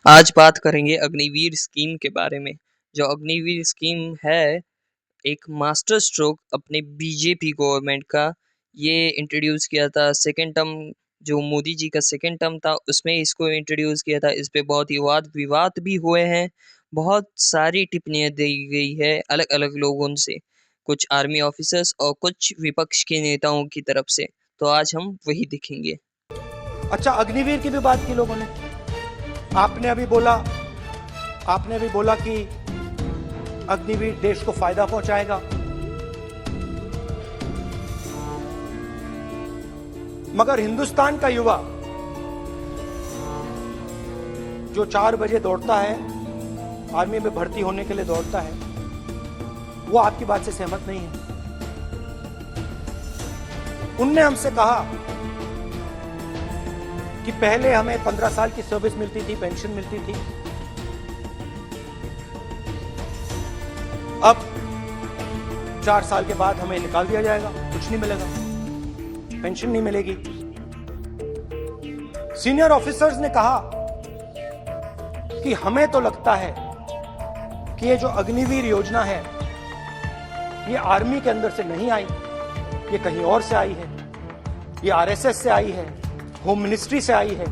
आज बात करेंगे अग्निवीर स्कीम के बारे में। जो अग्निवीर स्कीम है, एक मास्टर स्ट्रोक अपने बीजेपी गवर्नमेंट का ये इंट्रोड्यूस किया था। सेकंड टर्म जो मोदी जी का सेकंड टर्म था उसमें इसको इंट्रोड्यूस किया था। इस पे बहुत ही वाद विवाद भी हुए हैं। बहुत सारी टिप्पणियां दी गई है अलग अलग लोगों से, कुछ आर्मी ऑफिसर्स और कुछ विपक्ष के नेताओं की तरफ से। तो आज हम वही दिखेंगे। अच्छा, अग्निवीर की भी बात की लोगों ने। आपने अभी बोला कि अग्निवीर देश को फायदा पहुंचाएगा, मगर हिंदुस्तान का युवा जो 4 बजे दौड़ता है, आर्मी में भर्ती होने के लिए दौड़ता है, वो आपकी बात से सहमत नहीं है। उनने हमसे कहा कि पहले हमें 15 साल की सर्विस मिलती थी, पेंशन मिलती थी, अब 4 साल के बाद हमें निकाल दिया जाएगा, कुछ नहीं मिलेगा, पेंशन नहीं मिलेगी। सीनियर ऑफिसर्स ने कहा कि हमें तो लगता है कि ये जो अग्निवीर योजना है ये आर्मी के अंदर से नहीं आई, ये कहीं और से आई है, ये आरएसएस से आई है, होम मिनिस्ट्री से आई है।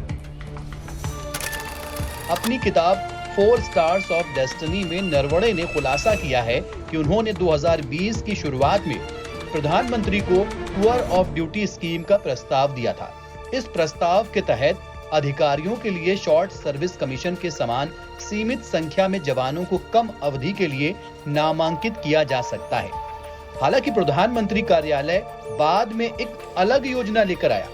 अपनी किताब 4 स्टार्स ऑफ डेस्टिनी में नरवणे ने खुलासा किया है कि उन्होंने 2020 की शुरुआत में प्रधानमंत्री को टूर ऑफ ड्यूटी स्कीम का प्रस्ताव दिया था। इस प्रस्ताव के तहत अधिकारियों के लिए शॉर्ट सर्विस कमीशन के समान सीमित संख्या में जवानों को कम अवधि के लिए नामांकित किया जा सकता है। हालांकि प्रधानमंत्री कार्यालय बाद में एक अलग योजना लेकर आया।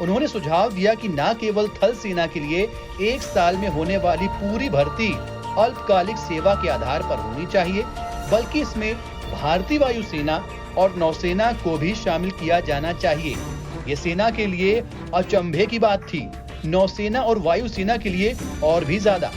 उन्होंने सुझाव दिया कि न केवल थल सेना के लिए 1 साल में होने वाली पूरी भर्ती अल्पकालिक सेवा के आधार पर होनी चाहिए, बल्कि इसमें भारतीय वायुसेना और नौसेना को भी शामिल किया जाना चाहिए। ये सेना के लिए अचंभे की बात थी, नौसेना और वायुसेना के लिए और भी ज्यादा।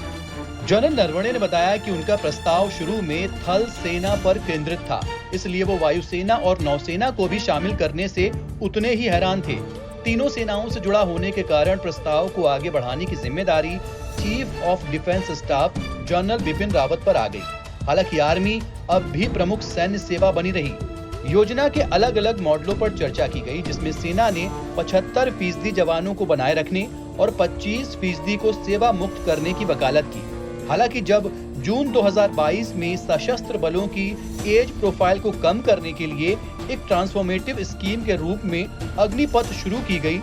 जनरल नरवणे ने बताया कि उनका प्रस्ताव शुरू में थल सेना पर केंद्रित था, इसलिए वो वायुसेना और नौसेना को भी शामिल करने से उतने ही हैरान थे। तीनों सेनाओं से जुड़ा होने के कारण प्रस्ताव को आगे बढ़ाने की जिम्मेदारी chief of defence staff general Bipin Rawat पर आ गई। हालांकि आर्मी अब भी प्रमुख सैन्य सेवा बनी रही। योजना के अलग अलग मॉडलों पर चर्चा की गई, जिसमें सेना ने 75% जवानों को बनाए रखने और 25% को सेवा मुक्त करने की वकालत की। हालांकि जब जून 2022 में सशस्त्र बलों की एज प्रोफाइल को कम करने के लिए एक ट्रांसफॉर्मेटिव स्कीम के रूप में अग्निपथ शुरू की गई,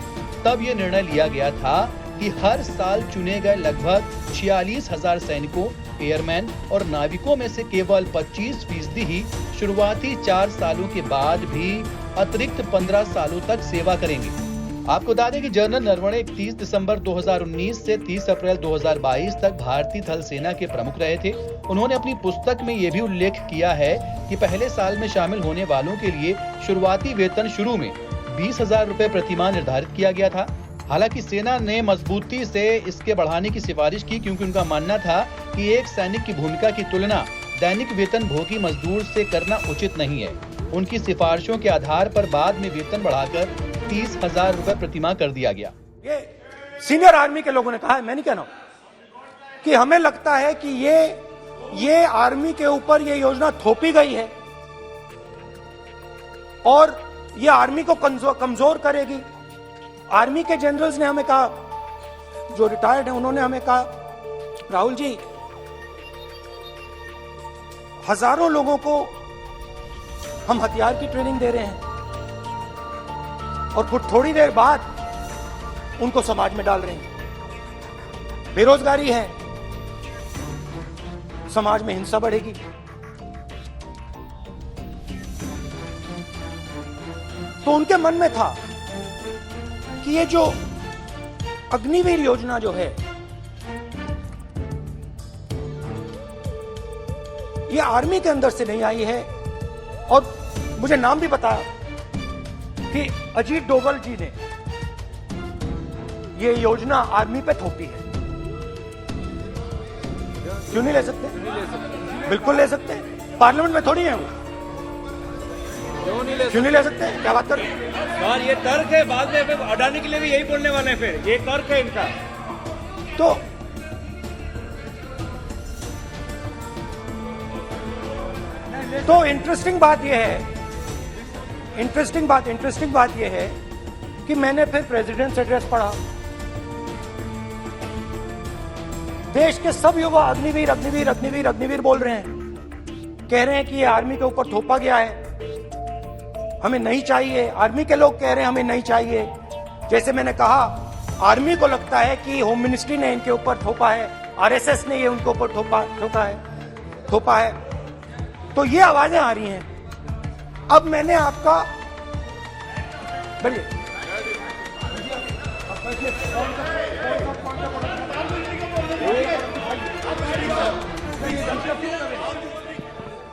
तब यह निर्णय लिया गया था कि हर साल चुने गए लगभग 46,000 सैनिकों, एयरमैन और नाविकों में से केवल 25% ही शुरुआती 4 सालों के बाद भी अतिरिक्त 15 सालों तक सेवा करेंगे। आपको बता दें कि जनरल नरवणे 31 दिसंबर 2019 से 30 अप्रैल 2022 तक भारतीय थल सेना के प्रमुख रहे थे। उन्होंने अपनी पुस्तक में यह भी उल्लेख किया है कि पहले साल में शामिल होने वालों के लिए शुरुआती वेतन शुरू में 20,000 रुपए प्रतिमाह निर्धारित किया गया था। हालांकि सेना ने मजबूती से इसके बढ़ाने की सिफारिश की, क्योंकि उनका मानना था कि एक सैनिक की भूमिका की तुलना दैनिक वेतन भोगी मजदूर से करना उचित नहीं है। उनकी सिफारिशों के आधार पर बाद में वेतन बढ़ाकर 30,000 रुपए प्रतिमाह कर दिया गया। ये सीनियर आर्मी के लोगों ने कहा है, मैं नहीं कह रहा हूं, कि हमें लगता है कि ये आर्मी के ऊपर ये योजना थोपी गई है और ये आर्मी को कमजोर करेगी। आर्मी के जनरल्स ने हमें कहा, जो रिटायर्ड है, उन्होंने हमें कहा, राहुल जी, हजारों लोगों को हम हथियार की ट्रेनिंग दे रहे हैं और फिर थोड़ी देर बाद उनको समाज में डाल रहे हैं। बेरोजगारी है, समाज में हिंसा बढ़ेगी। तो उनके मन में था कि ये जो अग्निवीर योजना जो है, ये आर्मी के अंदर से नहीं आई है। और मुझे नाम भी बताया कि अजीत डोभाल जी ने ये योजना आर्मी पे थोपी है। क्यों नहीं ले सकते? बिल्कुल ले सकते हैं, पार्लियामेंट में थोड़ी है वो। क्यों नहीं ले सकते? क्या बात कर रहे हैं? और ये तर्क है, बाद में अडानी के लिए भी यही बोलने वाले हैं। फिर ये तर्क है इनका। तो तो इंटरेस्टिंग बात यह है कि मैंने फिर प्रेसिडेंट्स एड्रेस पढ़ा। देश के सब युवा अग्निवीर अग्निवीर अग्निवीर अग्निवीर बोल रहे हैं, कह रहे हैं कि ये आर्मी के ऊपर थोपा गया है, हमें नहीं चाहिए। आर्मी के लोग कह रहे हैं हमें नहीं चाहिए। जैसे मैंने कहा, आर्मी को लगता है कि होम मिनिस्ट्री ने इनके ऊपर थोपा है, आरएसएस ने ये उनके ऊपर थोपा है। तो ये आवाजें आ रही हैं। अब मैंने आपका बोलिए,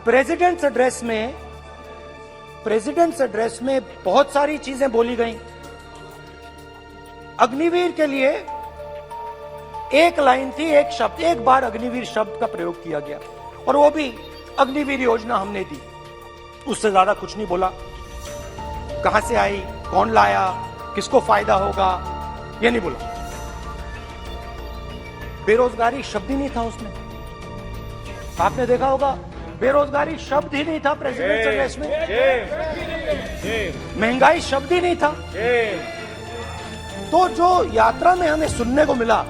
प्रेसिडेंट्स एड्रेस में बहुत सारी चीजें बोली गई। अग्निवीर के लिए एक लाइन थी, एक शब्द, एक बार अग्निवीर शब्द का प्रयोग किया गया, और वो भी अग्निवीर योजना हमने दी। उससे ज्यादा कुछ नहीं बोला। कहां से आई, कौन लाया, किसको फायदा होगा, ये नहीं बोला। बेरोजगारी शब्द ही नहीं था उसमें। आपने देखा होगा, बेरोजगारी शब्द ही नहीं था प्रेसिडेंट एड्रेस में। महंगाई शब्द ही नहीं था। तो जो यात्रा में हमें सुनने को मिला,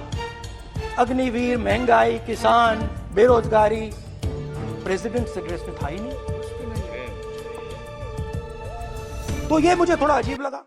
अग्निवीर, महंगाई, किसान, बेरोजगारी, प्रेसिडेंट एड्रेस में था ही नहीं। तो ये मुझे थोड़ा अजीब लगा।